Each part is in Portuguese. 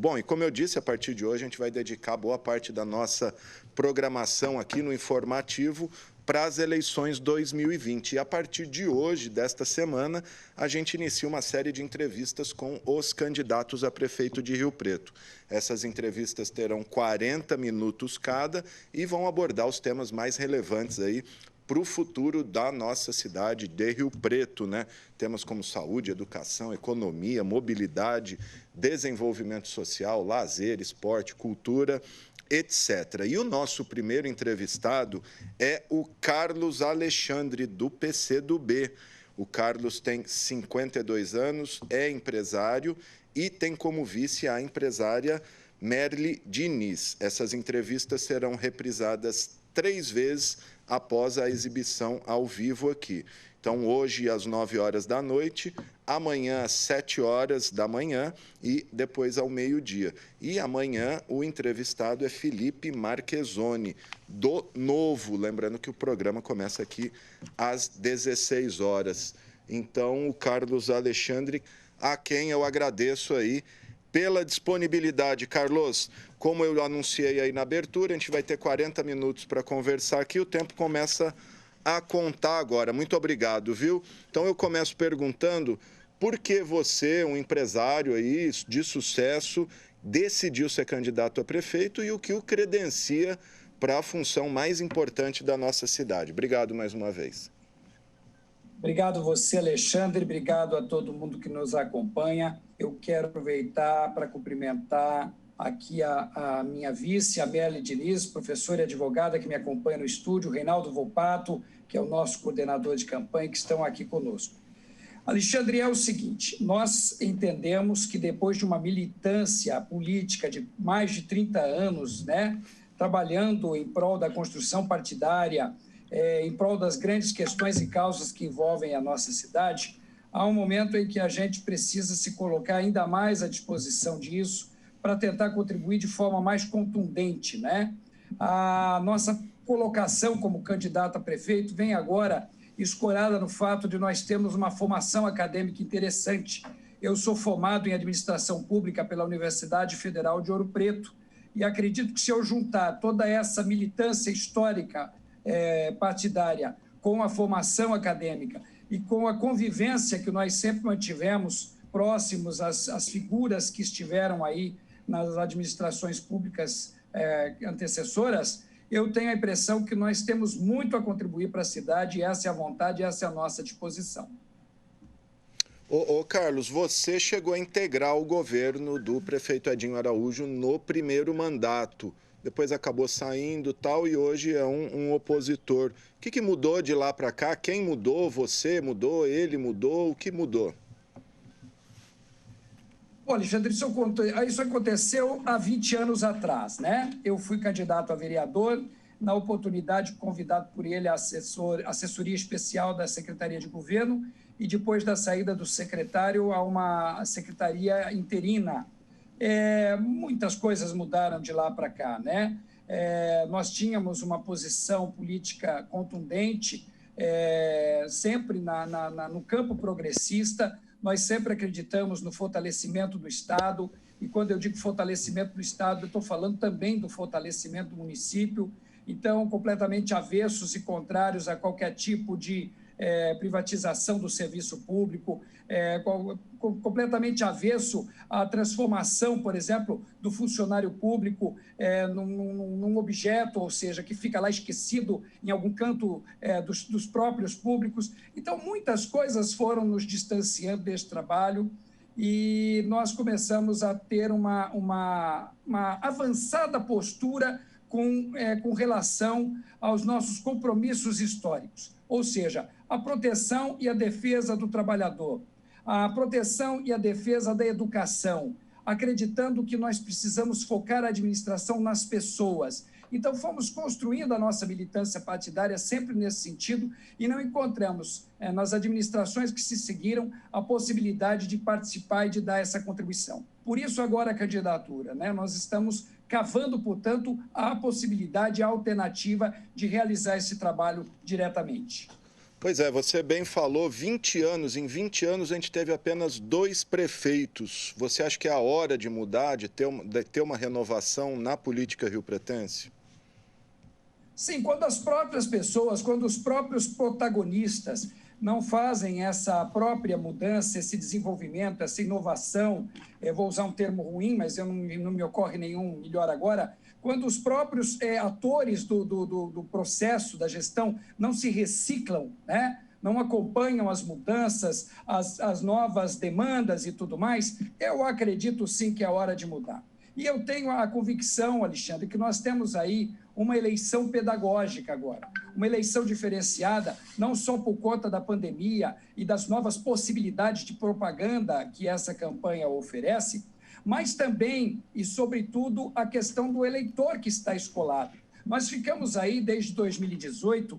Bom, e como eu disse, a partir de hoje a gente vai dedicar boa parte da nossa programação aqui no Informativo para as eleições 2020. E a partir de hoje, desta semana, a gente inicia uma série de entrevistas com os candidatos a prefeito de Rio Preto. Essas entrevistas terão 40 minutos cada e vão abordar os temas mais relevantes aí para o futuro da nossa cidade de Rio Preto, né? Temas como saúde, educação, economia, mobilidade, desenvolvimento social, lazer, esporte, cultura, etc. E o nosso primeiro entrevistado é o Carlos Alexandre, do PCdoB. O Carlos tem 52 anos, é empresário e tem como vice a empresária Merle Diniz. Essas entrevistas serão reprisadas 3 vezes após a exibição ao vivo aqui. Então, hoje, às 9 horas da noite, amanhã, às 7 horas da manhã e depois ao meio-dia. E amanhã, o entrevistado é Felipe Marchesoni, do Novo. Lembrando que o programa começa aqui às 16 horas. Então, o Carlos Alexandre, a quem eu agradeço aí pela disponibilidade. Carlos, como eu anunciei aí na abertura, a gente vai ter 40 minutos para conversar aqui, o tempo começa a contar agora. Muito obrigado, viu? Então eu começo perguntando por que você, um empresário aí de sucesso, decidiu ser candidato a prefeito e o que o credencia para a função mais importante da nossa cidade. Obrigado mais uma vez. Obrigado você, Alexandre, obrigado a todo mundo que nos acompanha. Eu quero aproveitar para cumprimentar aqui a minha vice, a Merle Diniz, professora e advogada que me acompanha no estúdio, o Reinaldo Volpato, que é o nosso coordenador de campanha, que estão aqui conosco. Alexandre, é o seguinte, nós entendemos que depois de uma militância política de mais de 30 anos, né, trabalhando em prol da construção partidária, em prol das grandes questões e causas que envolvem a nossa cidade, há um momento em que a gente precisa se colocar ainda mais à disposição disso para tentar contribuir de forma mais contundente, né? A nossa colocação como candidato a prefeito vem agora escorada no fato de nós termos uma formação acadêmica interessante. Eu sou formado em administração pública pela Universidade Federal de Ouro Preto e acredito que se eu juntar toda essa militância histórica partidária com a formação acadêmica e com a convivência que nós sempre mantivemos próximos às figuras que estiveram aí nas administrações públicas antecessoras, eu tenho a impressão que nós temos muito a contribuir para a cidade e essa é a vontade, essa é a nossa disposição. Ô Carlos, você chegou a integrar o governo do prefeito Edinho Araújo no primeiro mandato. Depois acabou saindo tal e hoje é um opositor. O que mudou de lá para cá? Quem mudou? Você mudou? Ele mudou? O que mudou? Olha, Alexandre, isso aconteceu há 20 anos atrás, né? Eu fui candidato a vereador, na oportunidade convidado por ele a assessoria especial da Secretaria de Governo e depois da saída do secretário a uma secretaria interina. Muitas coisas mudaram de lá para cá, né? Nós tínhamos uma posição política contundente, sempre no campo progressista, nós sempre acreditamos no fortalecimento do Estado, e quando eu digo fortalecimento do Estado, eu estou falando também do fortalecimento do município, então, completamente avessos e contrários a qualquer tipo de privatização do serviço público, completamente avesso à transformação, por exemplo, do funcionário público num objeto, ou seja, que fica lá esquecido em algum canto dos próprios públicos. Então, muitas coisas foram nos distanciando desse trabalho e nós começamos a ter uma avançada postura com relação aos nossos compromissos históricos, ou seja, a proteção e a defesa do trabalhador, a proteção e a defesa da educação, acreditando que nós precisamos focar a administração nas pessoas. Então, fomos construindo a nossa militância partidária sempre nesse sentido e não encontramos, nas administrações que se seguiram, a possibilidade de participar e de dar essa contribuição. Por isso, agora, a candidatura, né? Nós estamos cavando, portanto, a possibilidade, a alternativa de realizar esse trabalho diretamente. Pois é, você bem falou, 20 anos, em 20 anos a gente teve apenas 2 prefeitos. Você acha que é a hora de mudar, de ter uma renovação na política riopretense? Sim, quando as próprias pessoas, quando os próprios protagonistas não fazem essa própria mudança, esse desenvolvimento, essa inovação, vou usar um termo ruim, mas não me ocorre nenhum melhor agora, quando os próprios atores do processo da gestão não se reciclam, né? Não acompanham as mudanças, as novas demandas e tudo mais, eu acredito sim que é hora de mudar. E eu tenho a convicção, Alexandre, que nós temos aí uma eleição pedagógica agora, uma eleição diferenciada, não só por conta da pandemia e das novas possibilidades de propaganda que essa campanha oferece, mas também e, sobretudo, a questão do eleitor que está escolado. Nós ficamos aí, desde 2018,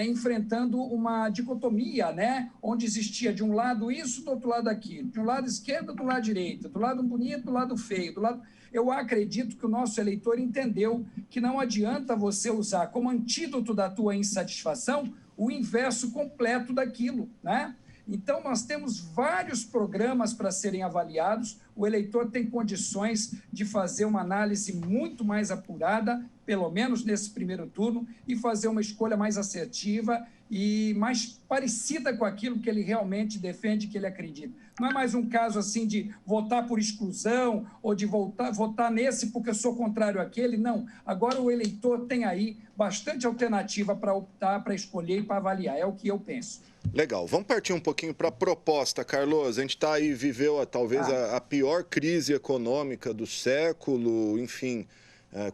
enfrentando uma dicotomia, né? Onde existia de um lado isso, do outro lado aquilo, de um lado esquerdo, do lado direito, do lado bonito, do lado feio, do lado... Eu acredito que o nosso eleitor entendeu que não adianta você usar como antídoto da tua insatisfação o inverso completo daquilo, né? Então, nós temos vários programas para serem avaliados, o eleitor tem condições de fazer uma análise muito mais apurada, pelo menos nesse primeiro turno, e fazer uma escolha mais assertiva e mais parecida com aquilo que ele realmente defende, que ele acredita. Não é mais um caso assim de votar por exclusão ou de votar nesse porque eu sou contrário àquele, não. Agora o eleitor tem aí bastante alternativa para optar, para escolher e para avaliar, é o que eu penso. Legal, vamos partir um pouquinho para a proposta, Carlos. A gente está aí, viveu talvez a pior crise econômica do século, enfim,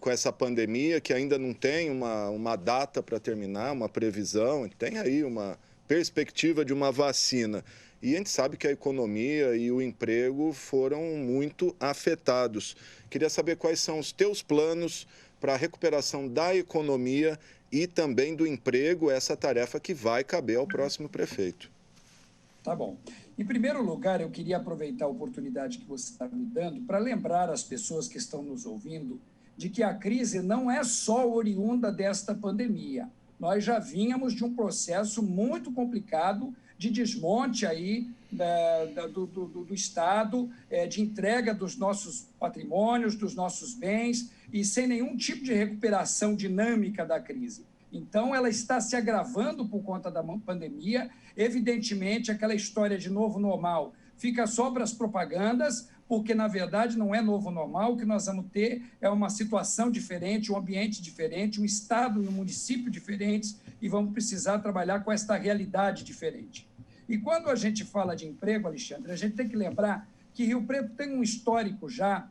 com essa pandemia que ainda não tem uma data para terminar, uma previsão, tem aí uma perspectiva de uma vacina. E a gente sabe que a economia e o emprego foram muito afetados. Queria saber quais são os teus planos para a recuperação da economia e também do emprego, essa tarefa que vai caber ao próximo prefeito. Tá bom. Em primeiro lugar, eu queria aproveitar a oportunidade que você está me dando para lembrar as pessoas que estão nos ouvindo de que a crise não é só oriunda desta pandemia. Nós já vínhamos de um processo muito complicado de desmonte aí do Estado, de entrega dos nossos patrimônios, dos nossos bens, e sem nenhum tipo de recuperação dinâmica da crise. Então, ela está se agravando por conta da pandemia. Evidentemente, aquela história de novo normal fica só para as propagandas, porque, na verdade, não é novo normal. O que nós vamos ter é uma situação diferente, um ambiente diferente, um estado e um município diferentes, e vamos precisar trabalhar com esta realidade diferente. E quando a gente fala de emprego, Alexandre, a gente tem que lembrar que Rio Preto tem um histórico já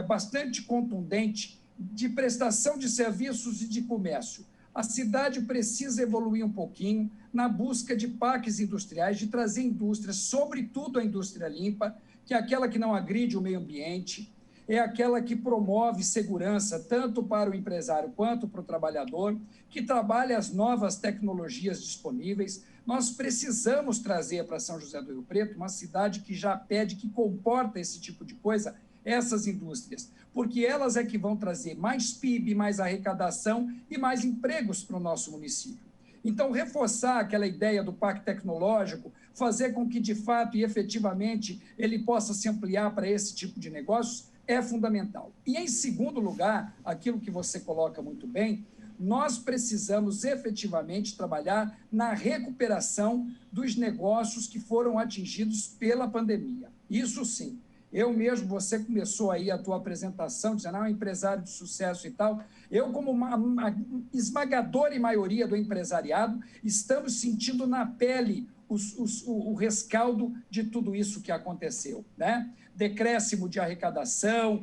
bastante contundente de prestação de serviços e de comércio. A cidade precisa evoluir um pouquinho na busca de parques industriais, de trazer indústrias, sobretudo a indústria limpa, que é aquela que não agride o meio ambiente, é aquela que promove segurança tanto para o empresário quanto para o trabalhador, que trabalha as novas tecnologias disponíveis. Nós precisamos trazer para São José do Rio Preto uma cidade que já pede, que comporta esse tipo de coisa, essas indústrias, porque elas é que vão trazer mais PIB, mais arrecadação e mais empregos para o nosso município. Então, reforçar aquela ideia do parque tecnológico, fazer com que, de fato e efetivamente, ele possa se ampliar para esse tipo de negócios, é fundamental. E, em segundo lugar, aquilo que você coloca muito bem, nós precisamos efetivamente trabalhar na recuperação dos negócios que foram atingidos pela pandemia. Isso sim. Eu mesmo, você começou aí a tua apresentação, dizendo, um empresário de sucesso e tal. Eu, como uma esmagadora maioria do empresariado, estamos sentindo na pele o rescaldo de tudo isso que aconteceu, né? Decréscimo de arrecadação,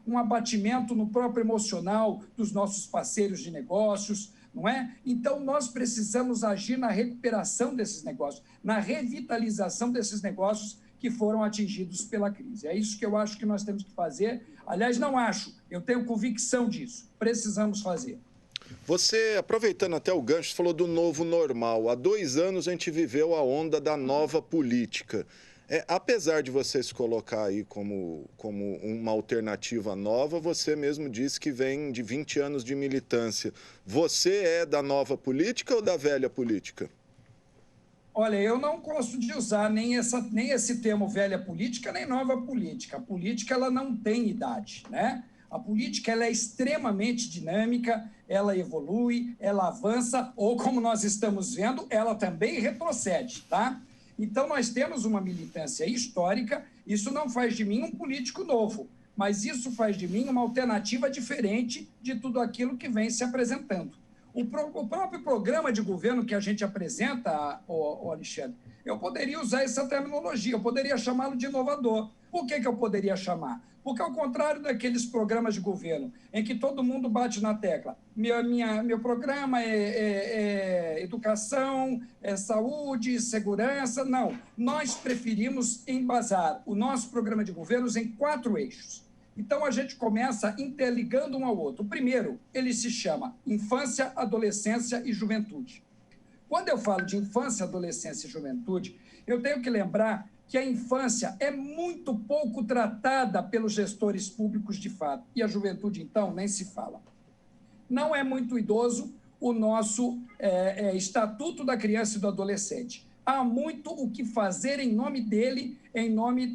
um abatimento no próprio emocional dos nossos parceiros de negócios, não é? Então, nós precisamos agir na recuperação desses negócios, na revitalização desses negócios que foram atingidos pela crise. É isso que eu acho que nós temos que fazer. Aliás, não acho, eu tenho convicção disso. Precisamos fazer. Você, aproveitando até o gancho, falou do novo normal. Há 2 anos a gente viveu a onda da nova política. Apesar de você se colocar aí como uma alternativa nova, você mesmo disse que vem de 20 anos de militância. Você é da nova política ou da velha política? Olha, eu não gosto de usar nem esse termo velha política, nem nova política. A política ela não tem idade, né? A política ela é extremamente dinâmica, ela evolui, ela avança, ou como nós estamos vendo, ela também retrocede, tá? Então, nós temos uma militância histórica, isso não faz de mim um político novo, mas isso faz de mim uma alternativa diferente de tudo aquilo que vem se apresentando. O próprio programa de governo que a gente apresenta, Alexandre, eu poderia usar essa terminologia, eu poderia chamá-lo de inovador. Por que eu poderia chamar? Porque, ao contrário daqueles programas de governo em que todo mundo bate na tecla, meu programa é educação, é saúde, segurança, não. Nós preferimos embasar o nosso programa de governos em 4 eixos. Então, a gente começa interligando um ao outro. O primeiro, ele se chama Infância, Adolescência e Juventude. Quando eu falo de infância, adolescência e juventude, eu tenho que lembrar que a infância é muito pouco tratada pelos gestores públicos de fato. E a juventude, então, nem se fala. Não é muito idoso o nosso Estatuto da Criança e do Adolescente. Há muito o que fazer em nome dele, em nome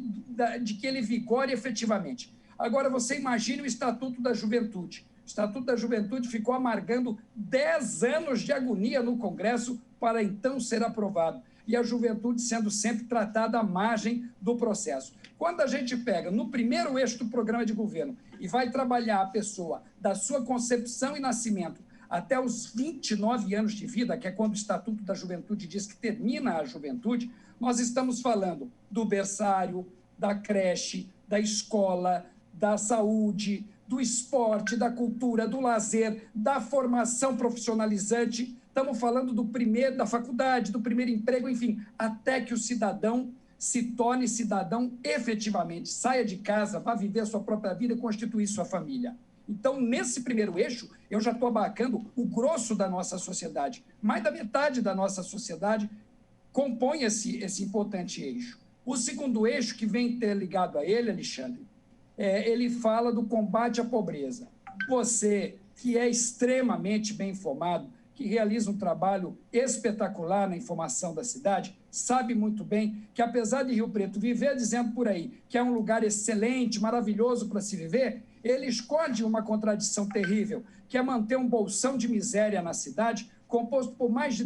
de que ele vigore efetivamente. Agora, você imagine o Estatuto da Juventude. O Estatuto da Juventude ficou amargando 10 anos de agonia no Congresso para então ser aprovado. E a juventude sendo sempre tratada à margem do processo. Quando a gente pega no primeiro eixo do programa de governo e vai trabalhar a pessoa da sua concepção e nascimento até os 29 anos de vida, que é quando o Estatuto da Juventude diz que termina a juventude, nós estamos falando do berçário, da creche, da escola, da saúde, do esporte, da cultura, do lazer, da formação profissionalizante. Estamos falando da faculdade, do primeiro emprego, enfim, até que o cidadão se torne cidadão efetivamente, saia de casa, vá viver a sua própria vida e constituir sua família. Então, nesse primeiro eixo, eu já estou abarcando o grosso da nossa sociedade. Mais da metade da nossa sociedade compõe esse importante eixo. O segundo eixo, que vem interligado a ele, Alexandre, ele fala do combate à pobreza. Você, que é extremamente bem informado, que realiza um trabalho espetacular na informação da cidade, sabe muito bem que, apesar de Rio Preto viver dizendo por aí que é um lugar excelente, maravilhoso para se viver, ele esconde uma contradição terrível, que é manter um bolsão de miséria na cidade, composto por mais de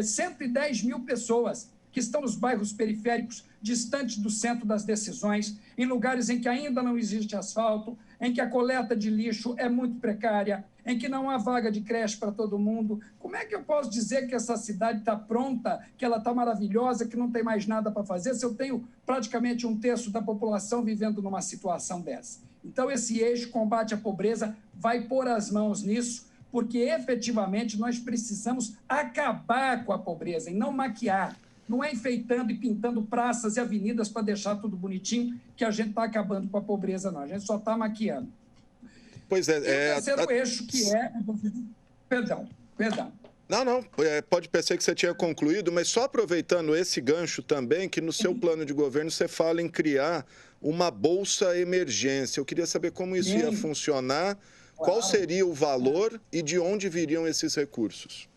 110 mil pessoas, que estão nos bairros periféricos, distantes do centro das decisões, em lugares em que ainda não existe asfalto, em que a coleta de lixo é muito precária, em que não há vaga de creche para todo mundo. Como é que eu posso dizer que essa cidade está pronta, que ela está maravilhosa, que não tem mais nada para fazer, se eu tenho praticamente 1/3 da população vivendo numa situação dessa? Então, esse eixo combate à pobreza vai pôr as mãos nisso, porque efetivamente nós precisamos acabar com a pobreza e não maquiar. Não é enfeitando e pintando praças e avenidas para deixar tudo bonitinho que a gente está acabando com a pobreza, não. A gente só está maquiando. Pois é. E o terceiro eixo, que é... Perdão. Não, pode parecer que você tinha concluído, mas só aproveitando esse gancho também, que no seu plano de governo você fala em criar uma bolsa emergência. Eu queria saber como isso ia funcionar, qual seria o valor e de onde viriam esses recursos.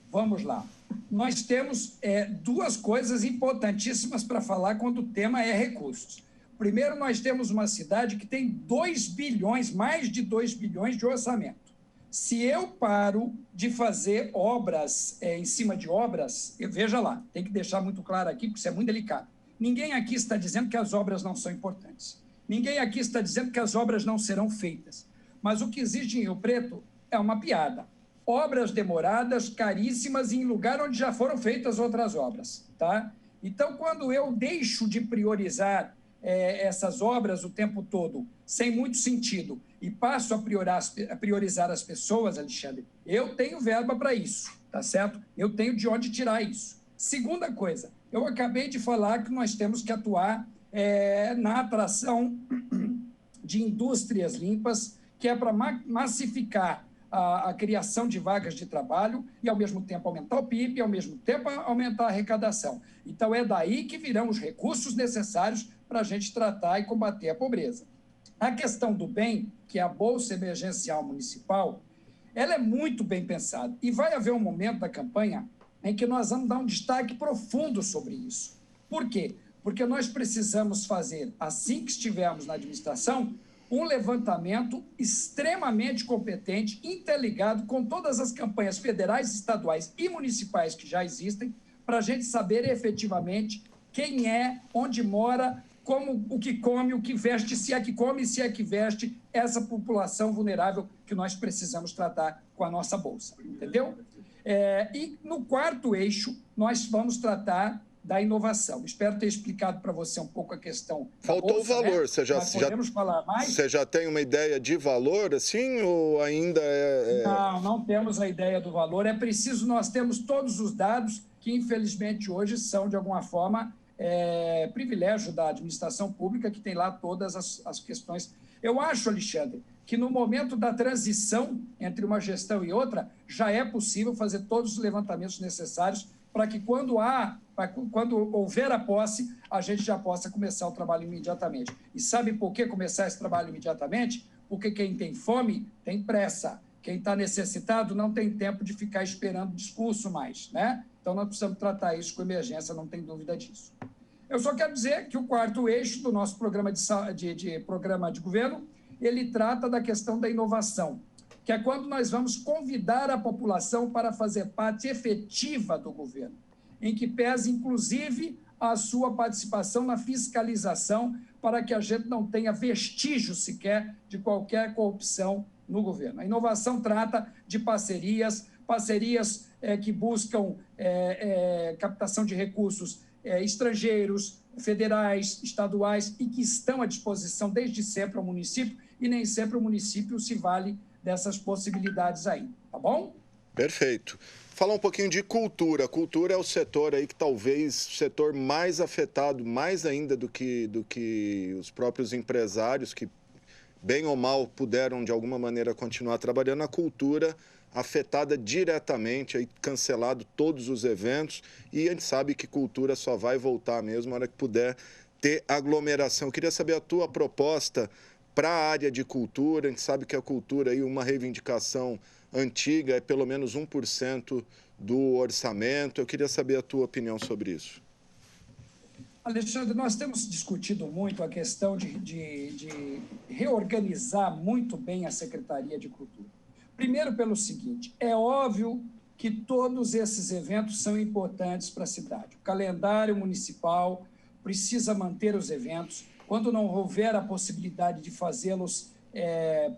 Vamos lá. Nós temos 2 coisas importantíssimas para falar quando o tema é recursos. Primeiro, nós temos uma cidade que tem 2 bilhões, mais de 2 bilhões de orçamento. Se eu paro de fazer obras em cima de obras, veja lá, tem que deixar muito claro aqui, porque isso é muito delicado. Ninguém aqui está dizendo que as obras não são importantes. Ninguém aqui está dizendo que as obras não serão feitas. Mas o que existe em Rio Preto é uma piada. Obras demoradas, caríssimas, em lugar onde já foram feitas outras obras. Tá? Então, quando eu deixo de priorizar essas obras o tempo todo, sem muito sentido, e passo a priorizar as pessoas, Alexandre, eu tenho verba para isso, tá certo? Eu tenho de onde tirar isso. Segunda coisa, eu acabei de falar que nós temos que atuar na atração de indústrias limpas, que é para massificar a criação de vagas de trabalho e, ao mesmo tempo, aumentar o PIB e, ao mesmo tempo, aumentar a arrecadação. Então, é daí que virão os recursos necessários para a gente tratar e combater a pobreza. A questão do bem, que é a Bolsa Emergencial Municipal, ela é muito bem pensada. E vai haver um momento da campanha em que nós vamos dar um destaque profundo sobre isso. Por quê? Porque nós precisamos fazer, assim que estivermos na administração, um levantamento extremamente competente, interligado com todas as campanhas federais, estaduais e municipais que já existem, para a gente saber efetivamente quem é, onde mora, como, o que come, o que veste, se é que come e se é que veste essa população vulnerável que nós precisamos tratar com a nossa Bolsa, entendeu? E no quarto eixo, nós vamos tratar da inovação. Espero ter explicado para você um pouco a questão. Faltou Bolsa, o valor. Né? Podemos falar mais? Você já tem uma ideia de valor, assim, ou ainda Não temos a ideia do valor. É preciso, nós temos todos os dados que, infelizmente, hoje são, de alguma forma, privilégio da administração pública, que tem lá todas as questões. Eu acho, Alexandre, que no momento da transição entre uma gestão e outra, já é possível fazer todos os levantamentos necessários para que, quando houver a posse, a gente já possa começar o trabalho imediatamente. E sabe por que começar esse trabalho imediatamente? Porque quem tem fome tem pressa. Quem está necessitado não tem tempo de ficar esperando discurso mais, né? Então, nós precisamos tratar isso com emergência, não tem dúvida disso. Eu só quero dizer que o quarto eixo do nosso programa programa de governo, ele trata da questão da inovação, que é quando nós vamos convidar a população para fazer parte efetiva do governo, em que pese, inclusive, a sua participação na fiscalização, para que a gente não tenha vestígio sequer de qualquer corrupção no governo. A inovação trata de parcerias que buscam captação de recursos estrangeiros, federais, estaduais, e que estão à disposição desde sempre ao município, e nem sempre o município se vale dessas possibilidades aí, tá bom? Perfeito. Falar um pouquinho de cultura. A cultura é o setor aí que talvez o setor mais afetado, mais ainda do que os próprios empresários, que bem ou mal puderam de alguma maneira continuar trabalhando. A cultura afetada diretamente, aí cancelado todos os eventos, e a gente sabe que cultura só vai voltar mesmo na hora que puder ter aglomeração. Eu queria saber a tua proposta para a área de cultura. A gente sabe que a cultura aí, uma reivindicação antiga, é pelo menos 1% do orçamento. Eu queria saber a tua opinião sobre isso. Alexandre, nós temos discutido muito a questão de reorganizar muito bem a Secretaria de Cultura. Primeiro, pelo seguinte, é óbvio que todos esses eventos são importantes para a cidade. O calendário municipal precisa manter os eventos. Quando não houver a possibilidade de fazê-los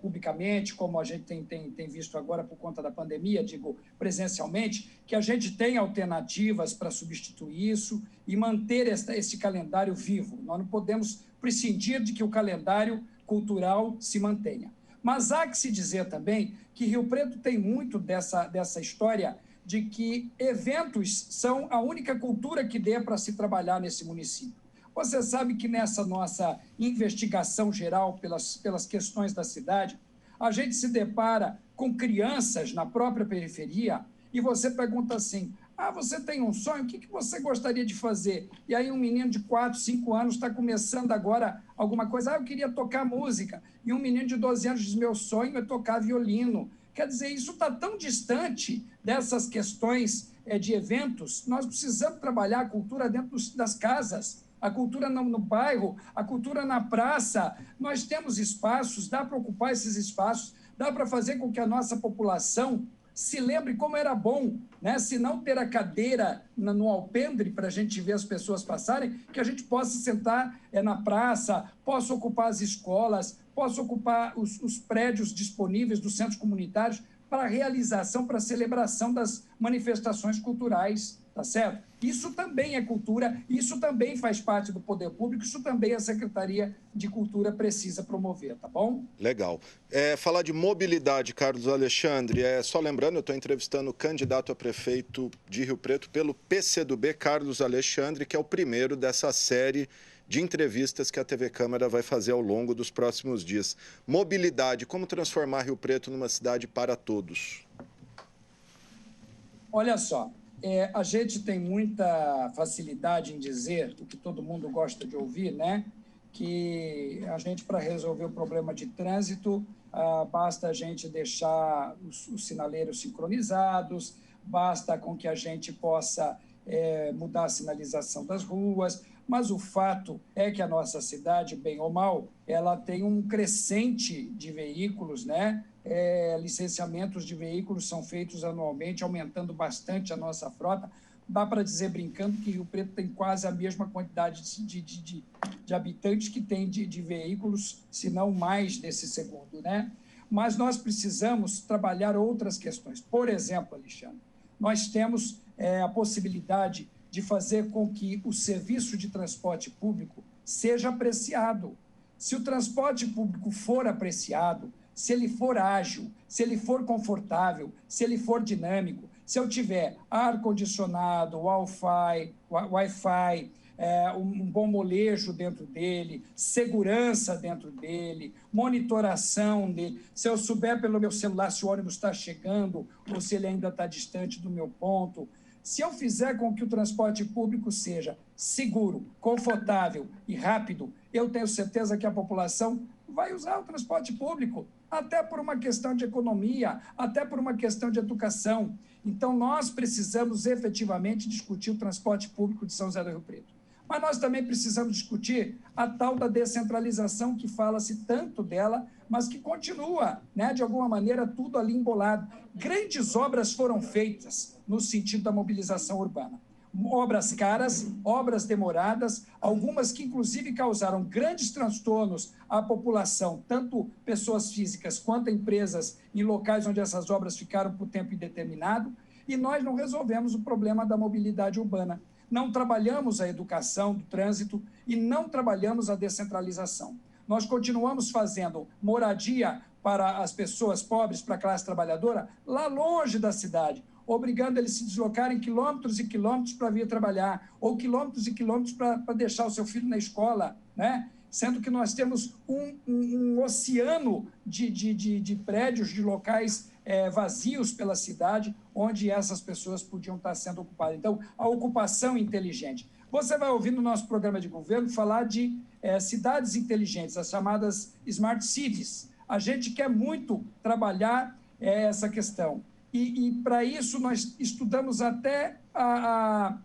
publicamente, como a gente tem visto agora por conta da pandemia, digo presencialmente, que a gente tenha alternativas para substituir isso e manter esse calendário vivo. Nós não podemos prescindir de que o calendário cultural se mantenha. Mas há que se dizer também que Rio Preto tem muito dessa história de que eventos são a única cultura que dê para se trabalhar nesse município. Você sabe que nessa nossa investigação geral pelas questões da cidade, a gente se depara com crianças na própria periferia e você pergunta assim, você tem um sonho? O que você gostaria de fazer? E aí um menino de 4, 5 anos está começando agora alguma coisa. Eu queria tocar música. E um menino de 12 anos diz, meu sonho é tocar violino. Quer dizer, isso está tão distante dessas questões de eventos. Nós precisamos trabalhar a cultura dentro das casas, a cultura no bairro, a cultura na praça. Nós temos espaços, dá para ocupar esses espaços, dá para fazer com que a nossa população se lembre como era bom, né? Se não ter a cadeira no alpendre para a gente ver as pessoas passarem, que a gente possa sentar na praça, possa ocupar as escolas, possa ocupar os prédios disponíveis dos centros comunitários para a realização, para a celebração das manifestações culturais, tá certo? Isso também é cultura, isso também faz parte do poder público, isso também a Secretaria de Cultura precisa promover, tá bom? Legal. Falar de mobilidade, Carlos Alexandre, só lembrando, eu estou entrevistando o candidato a prefeito de Rio Preto pelo PCdoB, Carlos Alexandre, que é o primeiro dessa série de entrevistas que a TV Câmara vai fazer ao longo dos próximos dias. Mobilidade, como transformar Rio Preto numa cidade para todos? Olha só, a gente tem muita facilidade em dizer o que todo mundo gosta de ouvir, né? Que a gente, para resolver o problema de trânsito, basta a gente deixar os sinaleiros sincronizados, basta com que a gente possa mudar a sinalização das ruas, mas o fato é que a nossa cidade, bem ou mal, ela tem um crescente de veículos, né? Licenciamentos de veículos são feitos anualmente, aumentando bastante a nossa frota. Dá para dizer, brincando, que Rio Preto tem quase a mesma quantidade de habitantes que tem de veículos, se não mais nesse segundo, né? Mas nós precisamos trabalhar outras questões. Por exemplo, Alexandre, nós temos a possibilidade de fazer com que o serviço de transporte público seja apreciado. Se o transporte público for apreciado, se ele for ágil, se ele for confortável, se ele for dinâmico, se eu tiver ar-condicionado, Wi-Fi, um bom molejo dentro dele, segurança dentro dele, monitoração dele, se eu souber pelo meu celular se o ônibus está chegando ou se ele ainda está distante do meu ponto, se eu fizer com que o transporte público seja seguro, confortável e rápido, eu tenho certeza que a população vai usar o transporte público, até por uma questão de economia, até por uma questão de educação. Então, nós precisamos efetivamente discutir o transporte público de São José do Rio Preto. Mas nós também precisamos discutir a tal da descentralização, que fala-se tanto dela, mas que continua, né, de alguma maneira, tudo ali embolado. Grandes obras foram feitas no sentido da mobilização urbana. Obras caras, obras demoradas, algumas que, inclusive, causaram grandes transtornos à população, tanto pessoas físicas quanto empresas, em locais onde essas obras ficaram por tempo indeterminado, e nós não resolvemos o problema da mobilidade urbana. Não trabalhamos a educação do trânsito e não trabalhamos a descentralização. Nós continuamos fazendo moradia para as pessoas pobres, para a classe trabalhadora, lá longe da cidade, obrigando eles a se deslocarem quilômetros e quilômetros para vir trabalhar, ou quilômetros e quilômetros para deixar o seu filho na escola, né? Sendo que nós temos um oceano de prédios, de locais vazios pela cidade, onde essas pessoas podiam estar sendo ocupadas. Então, a ocupação inteligente. Você vai ouvir no nosso programa de governo falar de cidades inteligentes, as chamadas Smart Cities. A gente quer muito trabalhar essa questão. E para isso, nós estudamos até a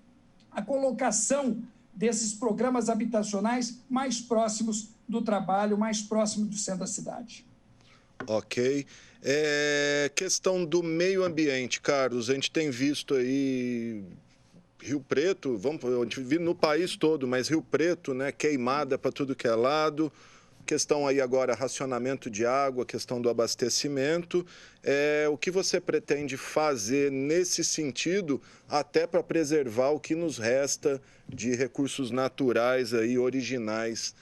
colocação desses programas habitacionais mais próximos do trabalho, mais próximos do centro da cidade. Ok. Questão do meio ambiente, Carlos, a gente tem visto aí Rio Preto, a gente vive no país todo, mas Rio Preto, né, queimada para tudo que é lado. Questão aí agora, racionamento de água, questão do abastecimento. O que você pretende fazer nesse sentido, até para preservar o que nos resta de recursos naturais aí, originais,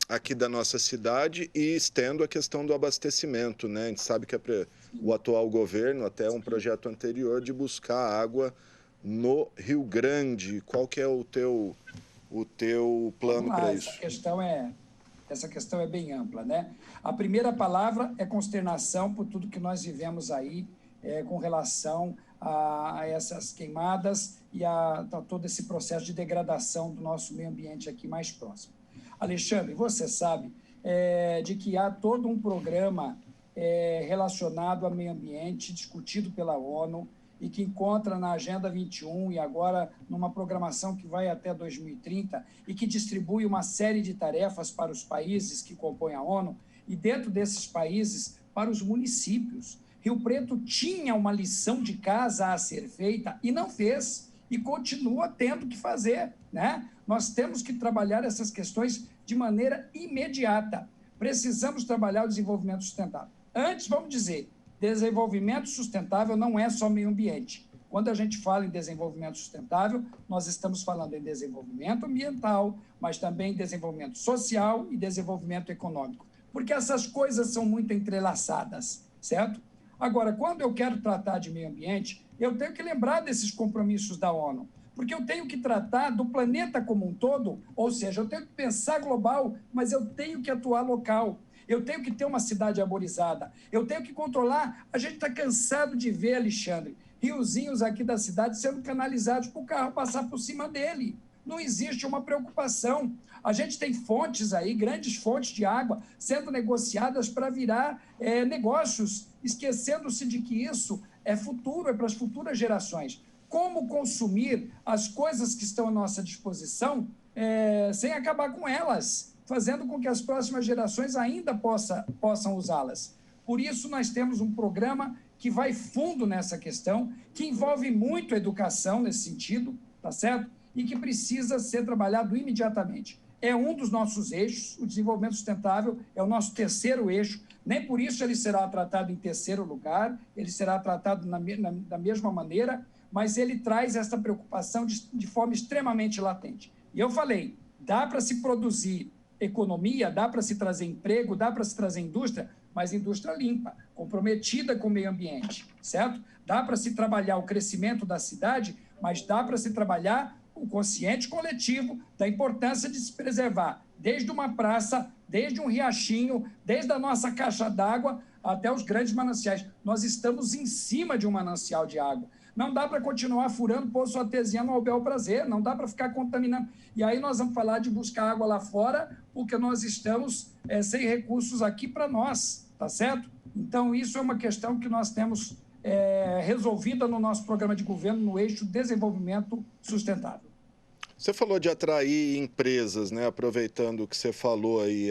aqui da nossa cidade, e estendo a questão do abastecimento, né? A gente sabe que o atual governo, até um projeto anterior, de buscar água no Rio Grande. Qual que é o teu plano para isso? Essa questão é bem ampla, né? A primeira palavra é consternação por tudo que nós vivemos aí com relação a essas queimadas e a todo esse processo de degradação do nosso meio ambiente aqui mais próximo. Alexandre, você sabe de que há todo um programa relacionado ao meio ambiente discutido pela ONU e que encontra na Agenda 21 e agora numa programação que vai até 2030 e que distribui uma série de tarefas para os países que compõem a ONU e dentro desses países para os municípios. Rio Preto tinha uma lição de casa a ser feita e não fez e continua tendo que fazer, né? Nós temos que trabalhar essas questões de maneira imediata. Precisamos trabalhar o desenvolvimento sustentável. Antes, vamos dizer, desenvolvimento sustentável não é só meio ambiente. Quando a gente fala em desenvolvimento sustentável, nós estamos falando em desenvolvimento ambiental, mas também desenvolvimento social e desenvolvimento econômico, porque essas coisas são muito entrelaçadas, certo? Agora, quando eu quero tratar de meio ambiente, eu tenho que lembrar desses compromissos da ONU, porque eu tenho que tratar do planeta como um todo, ou seja, eu tenho que pensar global, mas eu tenho que atuar local. Eu tenho que ter uma cidade arborizada, eu tenho que controlar. A gente está cansado de ver, Alexandre, riozinhos aqui da cidade sendo canalizados para o carro passar por cima dele. Não existe uma preocupação. A gente tem fontes aí, grandes fontes de água, sendo negociadas para virar negócios, esquecendo-se de que isso é futuro, é para as futuras gerações. Como consumir as coisas que estão à nossa disposição sem acabar com elas, fazendo com que as próximas gerações ainda possam usá-las. Por isso, nós temos um programa que vai fundo nessa questão, que envolve muito a educação nesse sentido, tá certo? E que precisa ser trabalhado imediatamente. É um dos nossos eixos, o desenvolvimento sustentável é o nosso terceiro eixo, nem por isso ele será tratado em terceiro lugar, ele será tratado da mesma maneira, mas ele traz essa preocupação de forma extremamente latente. E eu falei, dá para se produzir economia, dá para se trazer emprego, dá para se trazer indústria, mas indústria limpa, comprometida com o meio ambiente, certo? Dá para se trabalhar o crescimento da cidade, mas dá para se trabalhar o consciente coletivo da importância de se preservar, desde uma praça, desde um riachinho, desde a nossa caixa d'água até os grandes mananciais. Nós estamos em cima de um manancial de água. Não dá para continuar furando poço artesiano ao bel prazer, não dá para ficar contaminando. E aí nós vamos falar de buscar água lá fora, porque nós estamos sem recursos aqui para nós, tá certo? Então, isso é uma questão que nós temos resolvida no nosso programa de governo, no eixo desenvolvimento sustentável. Você falou de atrair empresas, né? Aproveitando o que você falou aí,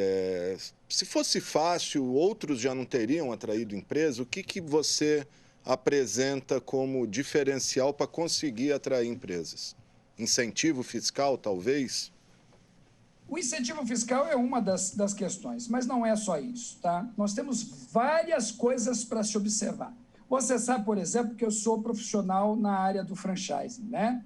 se fosse fácil, outros já não teriam atraído empresas. O que você apresenta como diferencial para conseguir atrair empresas? Incentivo fiscal, talvez? O incentivo fiscal é uma das questões, mas não é só isso, tá? Nós temos várias coisas para se observar. Você sabe, por exemplo, que eu sou profissional na área do franchising, né?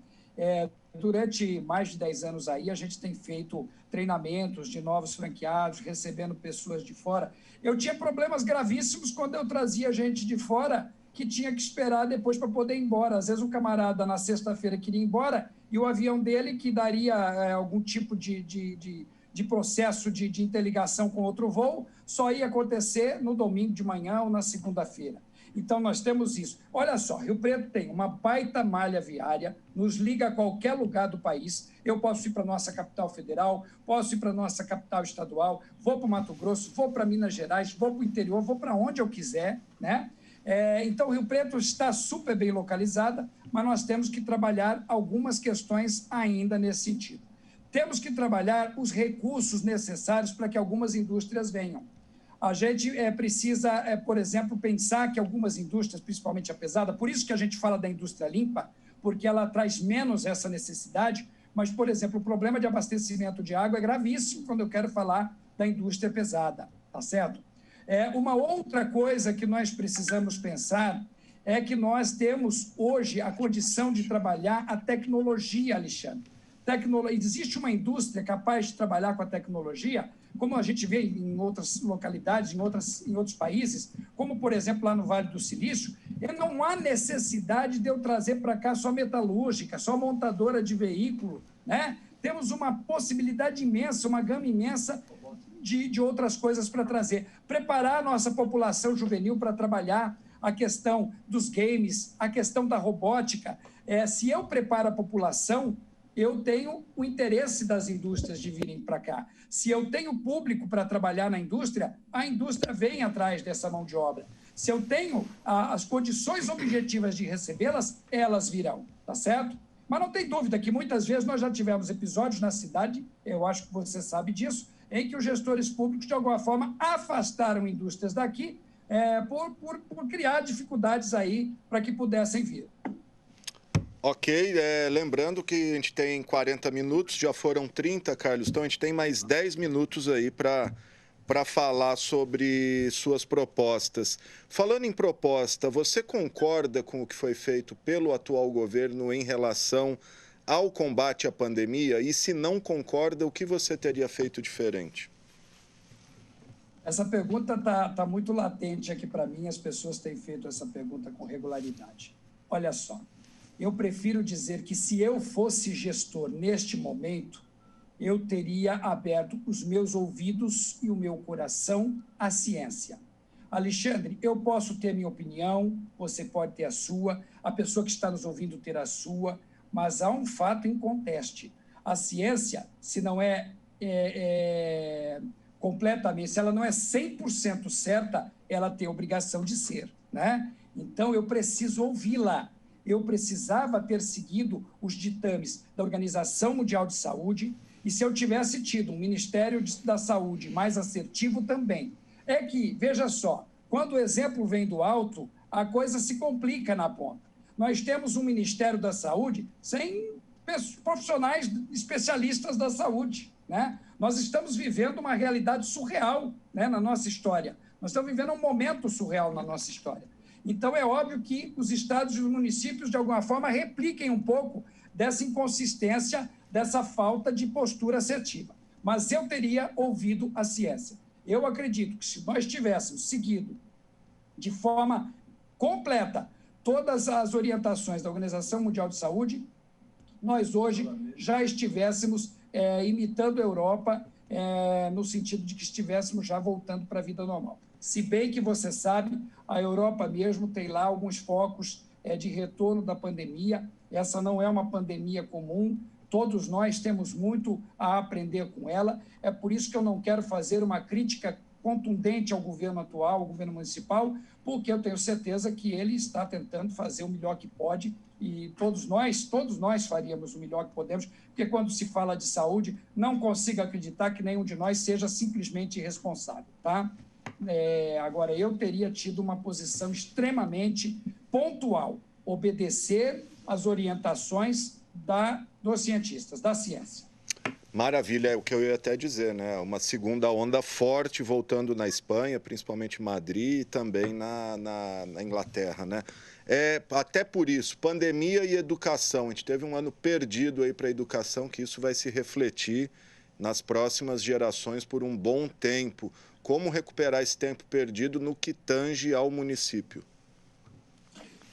Durante mais de 10 anos aí, a gente tem feito treinamentos de novos franqueados, recebendo pessoas de fora. Eu tinha problemas gravíssimos quando eu trazia gente de fora que tinha que esperar depois para poder ir embora. Às vezes o camarada, na sexta-feira, queria ir embora e o avião dele, que daria algum tipo de processo de interligação com outro voo, só ia acontecer no domingo de manhã ou na segunda-feira. Então, nós temos isso. Olha só, Rio Preto tem uma baita malha viária, nos liga a qualquer lugar do país. Eu posso ir para a nossa capital federal, posso ir para a nossa capital estadual, vou para o Mato Grosso, vou para Minas Gerais, vou para o interior, vou para onde eu quiser, né? Então, Rio Preto está super bem localizada, mas nós temos que trabalhar algumas questões ainda nesse sentido. Temos que trabalhar os recursos necessários para que algumas indústrias venham. A gente precisa, por exemplo, pensar que algumas indústrias, principalmente a pesada, por isso que a gente fala da indústria limpa, porque ela traz menos essa necessidade, mas, por exemplo, o problema de abastecimento de água é gravíssimo quando eu quero falar da indústria pesada, tá certo? Uma outra coisa que nós precisamos pensar é que nós temos hoje a condição de trabalhar a tecnologia, Alexandre. Existe uma indústria capaz de trabalhar com a tecnologia, como a gente vê em outras localidades, em outros países, como, por exemplo, lá no Vale do Silício, não há necessidade de eu trazer para cá só metalúrgica, só montadora de veículo, né? Temos uma possibilidade imensa, uma gama imensa de outras coisas para trazer. Preparar a nossa população juvenil para trabalhar a questão dos games, a questão da robótica. Se eu preparo a população, eu tenho o interesse das indústrias de virem para cá. Se eu tenho público para trabalhar na indústria, a indústria vem atrás dessa mão de obra. Se eu tenho as condições objetivas de recebê-las, elas virão, tá certo? Mas não tem dúvida que muitas vezes nós já tivemos episódios na cidade, eu acho que você sabe disso, em que os gestores públicos, de alguma forma, afastaram indústrias daqui por criar dificuldades aí para que pudessem vir. Ok, lembrando que a gente tem 40 minutos, já foram 30, Carlos, então a gente tem mais 10 minutos aí para falar sobre suas propostas. Falando em proposta, você concorda com o que foi feito pelo atual governo em relação ao combate à pandemia? E se não concorda, o que você teria feito diferente? Essa pergunta tá muito latente aqui para mim, as pessoas têm feito essa pergunta com regularidade. Olha só, eu prefiro dizer que se eu fosse gestor neste momento, eu teria aberto os meus ouvidos e o meu coração à ciência. Alexandre, eu posso ter minha opinião, você pode ter a sua, a pessoa que está nos ouvindo ter a sua, mas há um fato inconteste. A ciência, se não completamente, se ela não é 100% certa, ela tem a obrigação de ser, né? Então, eu preciso ouvi-la. Eu precisava ter seguido os ditames da Organização Mundial de Saúde, e se eu tivesse tido um Ministério da Saúde mais assertivo também. É que, veja só, quando o exemplo vem do alto, a coisa se complica na ponta. Nós temos um Ministério da Saúde sem profissionais especialistas da saúde, né? Nós estamos vivendo uma realidade surreal, né, na nossa história. Nós estamos vivendo um momento surreal na nossa história. Então, é óbvio que os estados e os municípios, de alguma forma, repliquem um pouco dessa inconsistência, dessa falta de postura assertiva. Mas eu teria ouvido a ciência. Eu acredito que se nós tivéssemos seguido de forma completa todas as orientações da Organização Mundial de Saúde, nós hoje já estivéssemos imitando a Europa, no sentido de que estivéssemos já voltando para a vida normal. Se bem que você sabe, a Europa mesmo tem lá alguns focos de retorno da pandemia. Essa não é uma pandemia comum, todos nós temos muito a aprender com ela. É por isso que eu não quero fazer uma crítica contundente ao governo atual, ao governo municipal, porque eu tenho certeza que ele está tentando fazer o melhor que pode, e todos nós faríamos o melhor que podemos, porque quando se fala de saúde, não consigo acreditar que nenhum de nós seja simplesmente irresponsável, tá? Agora, eu teria tido uma posição extremamente pontual, obedecer às orientações dos cientistas, da ciência. Maravilha, é o que eu ia até dizer, né? Uma segunda onda forte voltando na Espanha, principalmente Madrid, e também na Inglaterra, né? Até por isso, pandemia e educação. A gente teve um ano perdido aí para a educação, que isso vai se refletir nas próximas gerações por um bom tempo. Como recuperar esse tempo perdido no que tange ao município?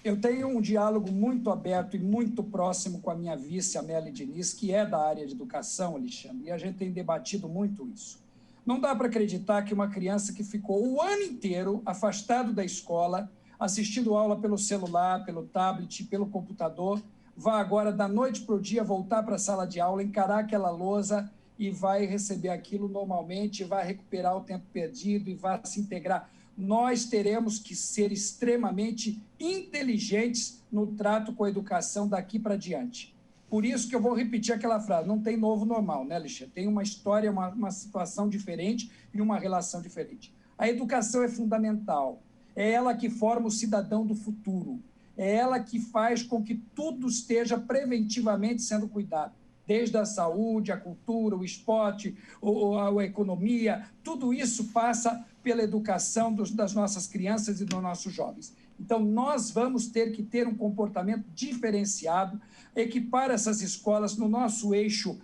Eu tenho um diálogo muito aberto e muito próximo com a minha vice, Amélia Diniz, que é da área de educação, Alexandre, e a gente tem debatido muito isso. Não dá para acreditar que uma criança que ficou o ano inteiro afastado da escola, assistindo aula pelo celular, pelo tablet, pelo computador, vá agora, da noite para o dia, voltar para a sala de aula, encarar aquela lousa e vai receber aquilo normalmente, vai recuperar o tempo perdido e vai se integrar. Nós teremos que ser extremamente inteligentes no trato com a educação daqui para diante. Por isso que eu vou repetir aquela frase, não tem novo normal, né, Alexandre? Tem uma história, uma situação diferente e uma relação diferente. A educação é fundamental, é ela que forma o cidadão do futuro, é ela que faz com que tudo esteja preventivamente sendo cuidado, desde a saúde, a cultura, o esporte, a economia, tudo isso passa pela educação das nossas crianças e dos nossos jovens. Então, nós vamos ter que ter um comportamento diferenciado, equipar essas escolas no nosso eixo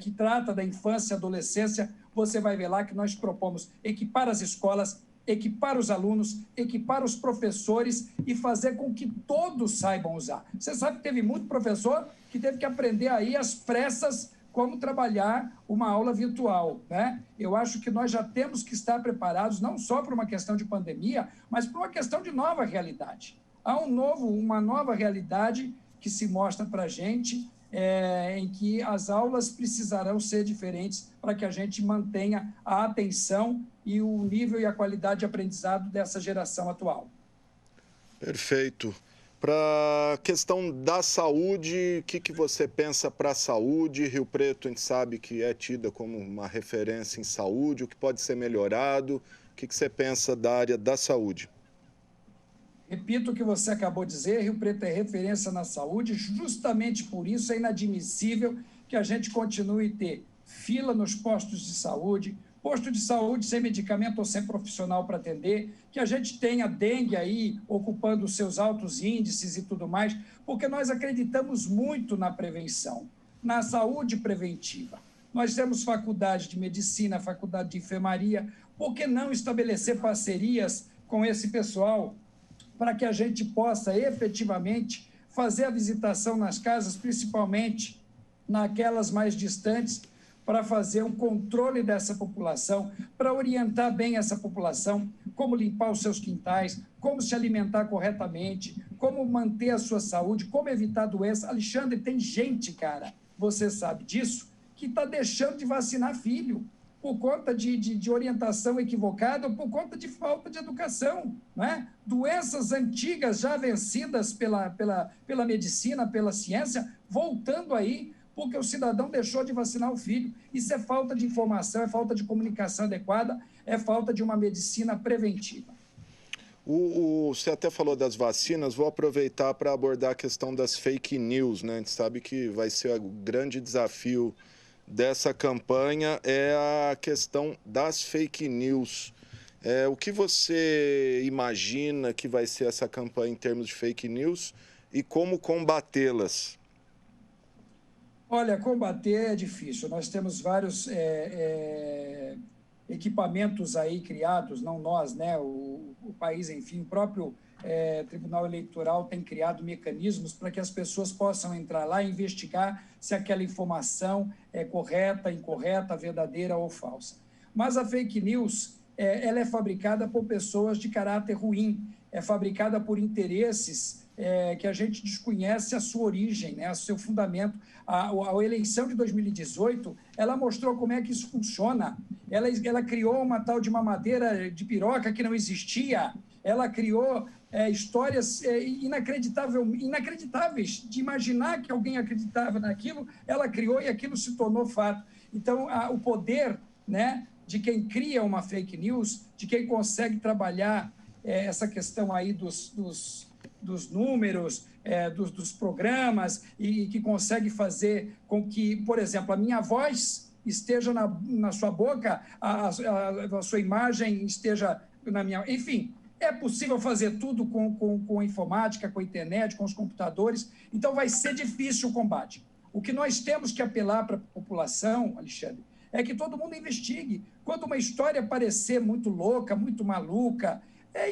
que trata da infância e adolescência. Você vai ver lá que nós propomos equipar as escolas, equipar os alunos, equipar os professores e fazer com que todos saibam usar. Você sabe que teve muito professor que teve que aprender aí às pressas como trabalhar uma aula virtual, né? Eu acho que nós já temos que estar preparados não só para uma questão de pandemia, mas para uma questão de nova realidade. Há uma nova realidade que se mostra para a gente, em que as aulas precisarão ser diferentes para que a gente mantenha a atenção e o nível e a qualidade de aprendizado dessa geração atual. Perfeito. Para a questão da saúde, o que você pensa para a saúde? Rio Preto, a gente sabe que é tida como uma referência em saúde, o que pode ser melhorado? O que você pensa da área da saúde? Repito o que você acabou de dizer, Rio Preto é referência na saúde, justamente por isso é inadmissível que a gente continue a ter fila nos postos de saúde, posto de saúde sem medicamento ou sem profissional para atender, que a gente tenha dengue aí ocupando os seus altos índices e tudo mais, porque nós acreditamos muito na prevenção, na saúde preventiva. Nós temos faculdade de medicina, faculdade de enfermaria, por que não estabelecer parcerias com esse pessoal para que a gente possa efetivamente fazer a visitação nas casas, principalmente naquelas mais distantes, para fazer um controle dessa população, para orientar bem essa população, como limpar os seus quintais, como se alimentar corretamente, como manter a sua saúde, como evitar doença. Alexandre, tem gente, cara, você sabe disso, que está deixando de vacinar filho por conta de orientação equivocada ou por conta de falta de educação, não é? Doenças antigas já vencidas pela medicina, pela ciência, voltando aí, porque o cidadão deixou de vacinar o filho. Isso é falta de informação, é falta de comunicação adequada, é falta de uma medicina preventiva. Você até falou das vacinas, vou aproveitar para abordar a questão das fake news, né? A gente sabe que vai ser o grande desafio dessa campanha é a questão das fake news. O que você imagina que vai ser essa campanha em termos de fake news e como combatê-las? Olha, combater é difícil. Nós temos vários equipamentos aí criados, não nós, né? O país, enfim, o próprio Tribunal Eleitoral tem criado mecanismos para que as pessoas possam entrar lá e investigar se aquela informação é correta, incorreta, verdadeira ou falsa. Mas a fake news, ela é fabricada por pessoas de caráter ruim, é fabricada por interesses que a gente desconhece a sua origem, né, o seu fundamento. A eleição de 2018, ela mostrou como é que isso funciona. Ela criou uma tal de mamadeira de piroca que não existia. Ela criou histórias inacreditáveis de imaginar que alguém acreditava naquilo. Ela criou e aquilo se tornou fato. Então, o poder, né, de quem cria uma fake news, de quem consegue trabalhar essa questão aí dos números, dos programas, e que consegue fazer com que, por exemplo, a minha voz esteja na sua boca, a sua imagem esteja na minha... Enfim, é possível fazer tudo com a informática, com a internet, com os computadores, então vai ser difícil o combate. O que nós temos que apelar para a população, Alexandre, é que todo mundo investigue. Quando uma história parecer muito louca, muito maluca,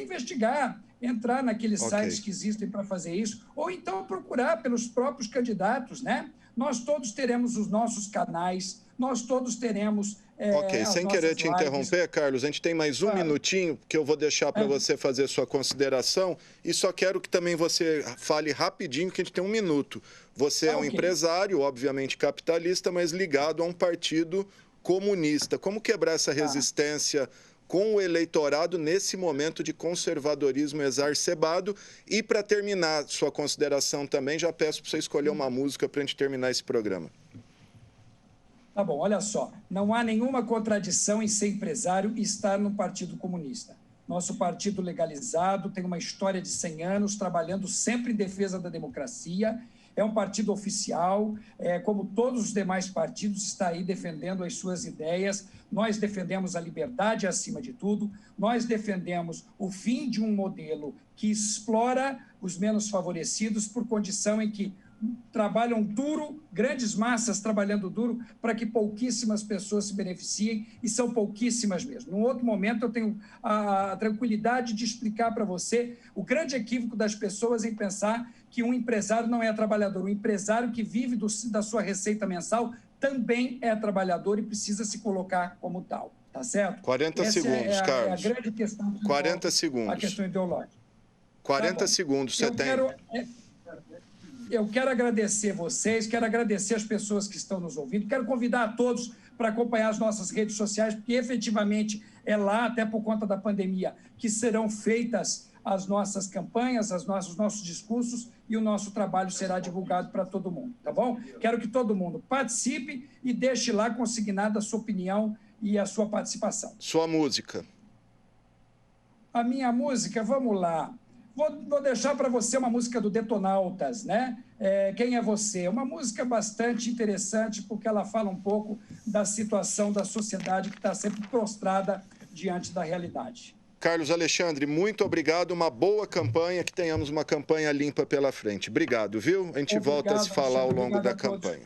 investigar, entrar naqueles sites que existem para fazer isso, ou então procurar pelos próprios candidatos, né? Nós todos teremos os nossos canais, nós todos teremos... sem querer te interromper, Carlos, a gente tem mais um minutinho que eu vou deixar para você fazer sua consideração e só quero que também você fale rapidinho, que a gente tem um minuto. Você é um empresário, obviamente capitalista, mas ligado a um partido comunista. Como quebrar essa resistência com o eleitorado nesse momento de conservadorismo exacerbado? E, para terminar sua consideração também, já peço para você escolher uma música para a gente terminar esse programa. Tá bom, olha só. Não há nenhuma contradição em ser empresário e estar no Partido Comunista. Nosso partido legalizado tem uma história de 100 anos, trabalhando sempre em defesa da democracia. É um partido oficial, como todos os demais partidos, está aí defendendo as suas ideias. Nós defendemos a liberdade acima de tudo, nós defendemos o fim de um modelo que explora os menos favorecidos por condição em que trabalham duro, grandes massas trabalhando duro, para que pouquíssimas pessoas se beneficiem, e são pouquíssimas mesmo. Num outro momento, eu tenho a tranquilidade de explicar para você o grande equívoco das pessoas em pensar que um empresário não é trabalhador. O empresário que vive da sua receita mensal também é trabalhador e precisa se colocar como tal, tá certo? 40 segundos, Carlos. É a grande questão. 40 segundos. A questão ideológica. 40 segundos você tem. Eu quero agradecer vocês, quero agradecer as pessoas que estão nos ouvindo, quero convidar a todos para acompanhar as nossas redes sociais, porque efetivamente é lá, até por conta da pandemia, que serão feitas as nossas campanhas, os nossos discursos, e o nosso trabalho será divulgado para todo mundo, tá bom? Quero que todo mundo participe e deixe lá consignada a sua opinião e a sua participação. Sua música. A minha música, vamos lá. Vou deixar para você uma música do Detonautas, né? Quem é Você? Uma música bastante interessante, porque ela fala um pouco da situação da sociedade que está sempre prostrada diante da realidade. Carlos Alexandre, muito obrigado. Uma boa campanha, que tenhamos uma campanha limpa pela frente. Obrigado, viu? A gente volta a se falar ao longo da campanha.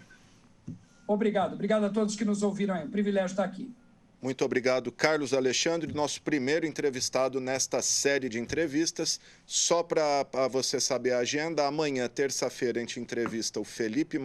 Obrigado a todos que nos ouviram aí. Um privilégio estar aqui. Muito obrigado, Carlos Alexandre, nosso primeiro entrevistado nesta série de entrevistas. Só para você saber a agenda, amanhã, terça-feira, a gente entrevista o Felipe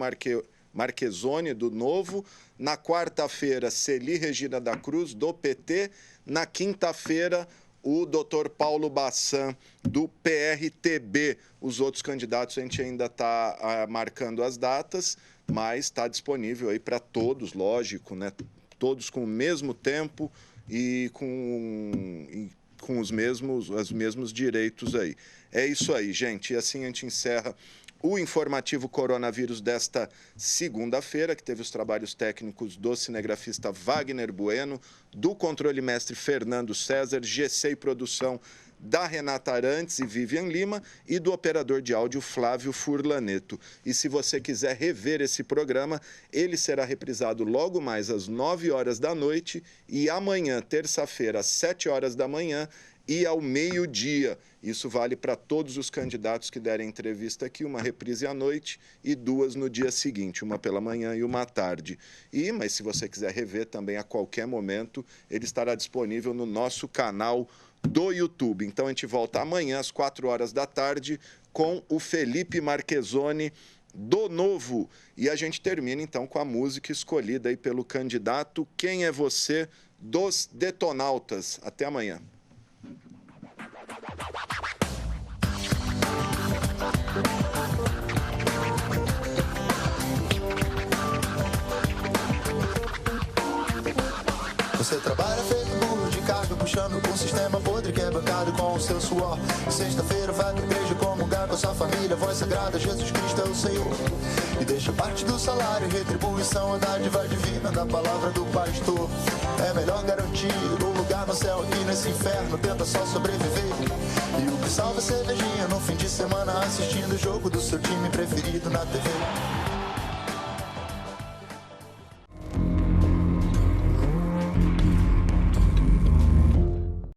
Marchesoni, do Novo. Na quarta-feira, Celi Regina da Cruz, do PT. Na quinta-feira, o doutor Paulo Bassan, do PRTB. Os outros candidatos a gente ainda está marcando as datas, mas está disponível aí para todos, lógico, né? Todos com o mesmo tempo e com os mesmos direitos aí. É isso aí, gente. E assim a gente encerra o informativo Coronavírus desta segunda-feira, que teve os trabalhos técnicos do cinegrafista Wagner Bueno, do controle mestre Fernando César, GC e produção da Renata Arantes e Vivian Lima e do operador de áudio Flávio Furlaneto. E se você quiser rever esse programa, ele será reprisado logo mais às 9 horas da noite e amanhã, terça-feira, às 7 horas da manhã e ao meio-dia. Isso vale para todos os candidatos que derem entrevista aqui, uma reprise à noite e 2 no dia seguinte, uma pela manhã e uma à tarde. Mas se você quiser rever também a qualquer momento, ele estará disponível no nosso canal do YouTube. Então a gente volta amanhã às 4 horas da tarde com o Felipe Marchesoni do Novo. E a gente termina então com a música escolhida aí pelo candidato Quem é Você, dos Detonautas. Até amanhã. Você trabalha feito burro de carga, puxando com um sistema podre que é bancado com o seu suor. Sexta-feira vai pra igreja comungar com a sua família, voz sagrada, Jesus Cristo é o Senhor. E deixa parte do salário, retribuição, a dádiva divina da palavra do pastor. É melhor garantir um lugar no céu aqui nesse inferno, tenta só sobreviver. E o que salva é cervejinha no fim de semana, assistindo o jogo do seu time preferido na TV.